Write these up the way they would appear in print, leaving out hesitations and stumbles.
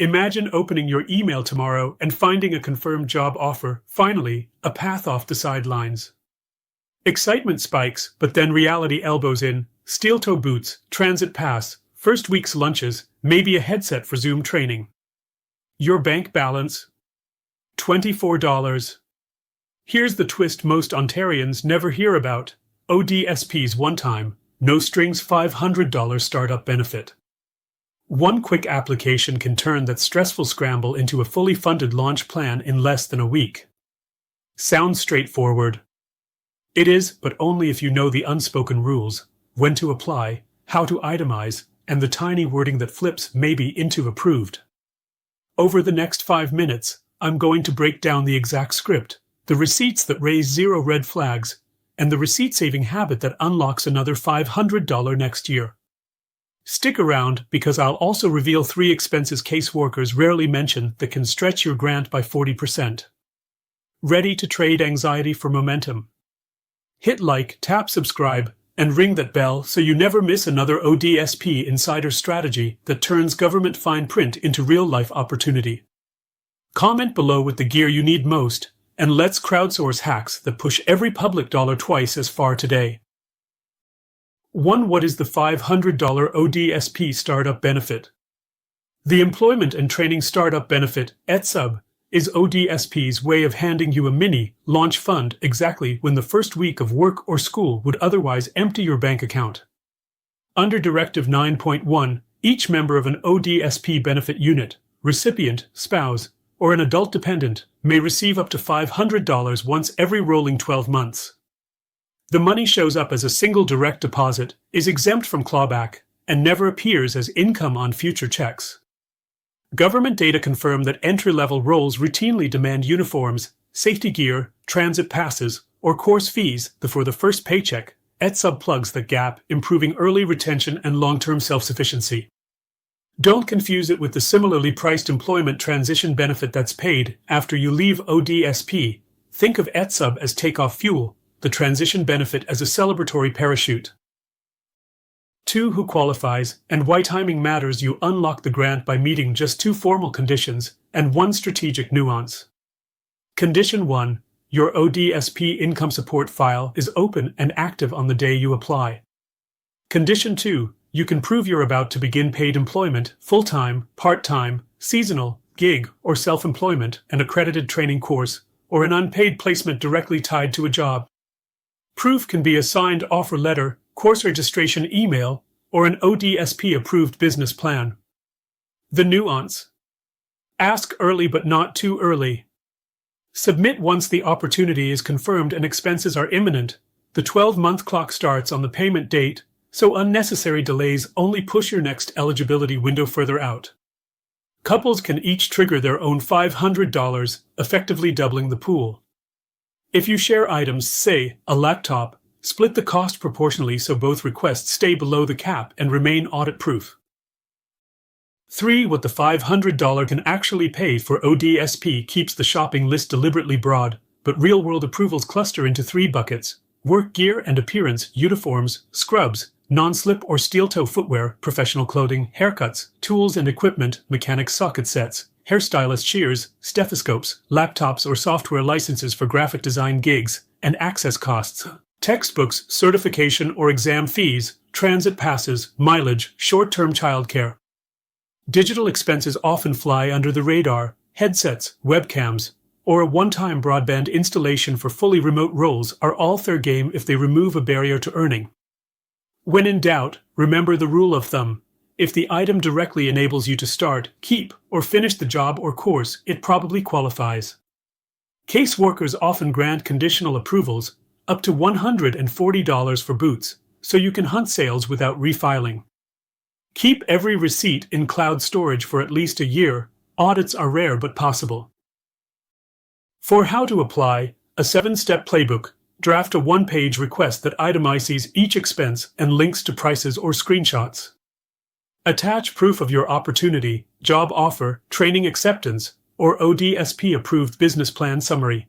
Imagine opening your email tomorrow and finding a confirmed job offer, finally, a path off the sidelines. Excitement spikes, but then reality elbows in. Steel-toe boots, transit pass, first week's lunches, maybe a headset for Zoom training. Your bank balance? $24. Here's the twist most Ontarians never hear about. ODSP's one-time, no-strings $500 startup benefit. One quick application can turn that stressful scramble into a fully funded launch plan in less than a week. Sounds straightforward. It is, but only if you know the unspoken rules, when to apply, how to itemize, and the tiny wording that flips maybe into approved. Over the next 5 minutes, I'm going to break down the exact script, the receipts that raise 0 red flags, and the receipt-saving habit that unlocks another $500 next year. Stick around because I'll also reveal 3 expenses caseworkers rarely mention that can stretch your grant by 40%. Ready to trade anxiety for momentum? Hit like, tap subscribe, and ring that bell so you never miss another ODSP insider strategy that turns government fine print into real-life opportunity. Comment below with the gear you need most, and let's crowdsource hacks that push every public dollar twice as far today. 1. What is the $500 ODSP startup benefit? The Employment and Training Startup Benefit, ETSUB, is ODSP's way of handing you a mini launch fund exactly when the first week of work or school would otherwise empty your bank account. Under Directive 9.1, each member of an ODSP benefit unit, recipient, spouse, or an adult dependent may receive up to $500 once every rolling 12 months. The money shows up as a single direct deposit, is exempt from clawback, and never appears as income on future checks. Government data confirm that entry-level roles routinely demand uniforms, safety gear, transit passes, or course fees for the first paycheck. ETSUB plugs the gap, improving early retention and long-term self-sufficiency. Don't confuse it with the similarly priced employment transition benefit that's paid after you leave ODSP. Think of ETSUB as takeoff fuel, the transition benefit as a celebratory parachute. 2. Who qualifies, and why timing matters. You unlock the grant by meeting just 2 formal conditions and 1 strategic nuance. Condition 1. Your ODSP income support file is open and active on the day you apply. Condition 2. You can prove you're about to begin paid employment, full-time, part-time, seasonal, gig, or self-employment, an accredited training course, or an unpaid placement directly tied to a job. Proof can be a signed offer letter, course registration email, or an ODSP-approved business plan. The nuance. Ask early but not too early. Submit once the opportunity is confirmed and expenses are imminent. The 12-month clock starts on the payment date, so unnecessary delays only push your next eligibility window further out. Couples can each trigger their own $500, effectively doubling the pool. If you share items, say, a laptop, split the cost proportionally so both requests stay below the cap and remain audit-proof. 3. What the $500 can actually pay for ODSP keeps the shopping list deliberately broad, but real-world approvals cluster into 3 buckets: work gear and appearance, uniforms, scrubs, non-slip or steel-toe footwear, professional clothing, haircuts, tools and equipment, mechanics socket sets, hairstylist shears, stethoscopes, laptops or software licenses for graphic design gigs, and access costs. Textbooks, certification or exam fees, transit passes, mileage, short-term childcare. Digital expenses often fly under the radar: headsets, webcams, or a one-time broadband installation for fully remote roles are all fair game if they remove a barrier to earning. When in doubt, remember the rule of thumb. If the item directly enables you to start, keep, or finish the job or course, it probably qualifies. Caseworkers often grant conditional approvals, up to $140 for boots, so you can hunt sales without refiling. Keep every receipt in cloud storage for at least a year. Audits are rare but possible. For how to apply, a 7-step playbook. Draft a 1-page request that itemizes each expense and links to prices or screenshots. Attach proof of your opportunity, job offer, training acceptance, or ODSP-approved business plan summary.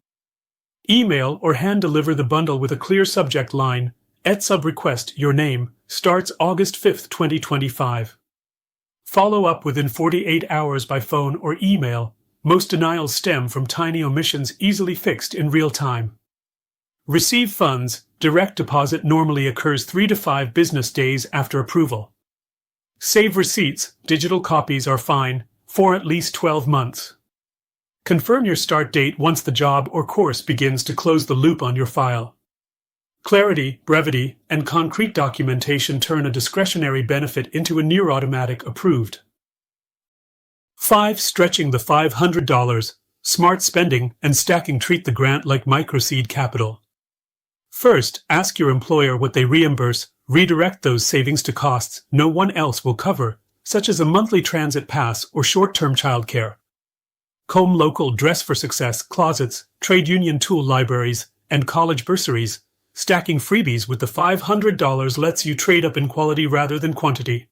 Email or hand-deliver the bundle with a clear subject line: ETSUB request, your name, starts August 5, 2025. Follow up within 48 hours by phone or email. Most denials stem from tiny omissions easily fixed in real time. Receive funds. Direct deposit normally occurs 3 to 5 business days after approval. Save receipts. Digital copies are fine for at least 12 months. Confirm your start date once the job or course begins to close the loop on your file. Clarity, brevity, and concrete documentation turn a discretionary benefit into a near-automatic approved. 5. Stretching the $500. Smart spending and stacking treat the grant like microseed capital. First, ask your employer what they reimburse. Redirect those savings to costs no one else will cover, such as a monthly transit pass or short-term childcare. Comb local dress for success closets, trade union tool libraries, and college bursaries. Stacking freebies with the $500 lets you trade up in quality rather than quantity.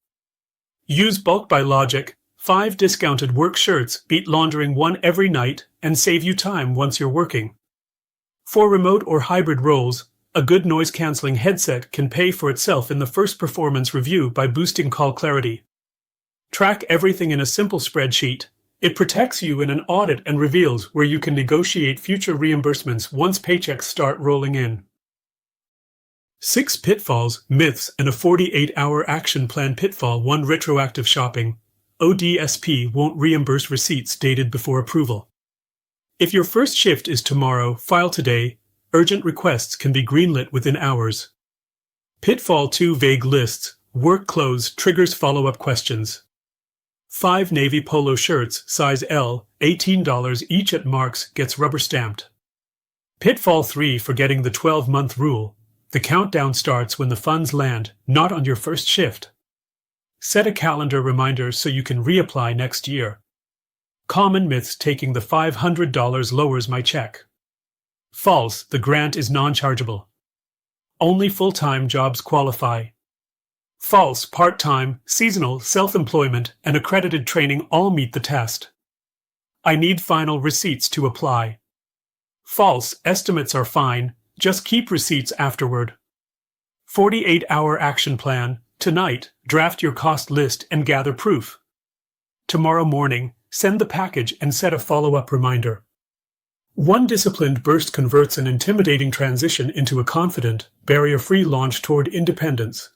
Use bulk buy logic. 5 discounted work shirts beat laundering 1 every night and save you time once you're working. For remote or hybrid roles, a good noise-canceling headset can pay for itself in the first performance review by boosting call clarity. Track everything in a simple spreadsheet. It protects you in an audit and reveals where you can negotiate future reimbursements once paychecks start rolling in. 6 pitfalls, myths, and a 48-hour action plan. Pitfall 1. Retroactive shopping. ODSP won't reimburse receipts dated before approval. If your first shift is tomorrow, file today. Urgent requests can be greenlit within hours. Pitfall 2. Vague lists. Work clothes triggers follow-up questions. 5 navy polo shirts, size L, $18 each at Marks gets rubber stamped. Pitfall 3. Forgetting the 12-month rule. The countdown starts when the funds land, not on your first shift. Set a calendar reminder so you can reapply next year. Common myths. Taking the $500 lowers my check. False. The grant is non-chargeable. Only full-time jobs qualify. False. Part-time, seasonal, self-employment, and accredited training all meet the test. I need final receipts to apply. False. Estimates are fine. Just keep receipts afterward. 48-hour action plan. Tonight, draft your cost list and gather proof. Tomorrow morning, send the package and set a follow-up reminder. One disciplined burst converts an intimidating transition into a confident, barrier-free launch toward independence.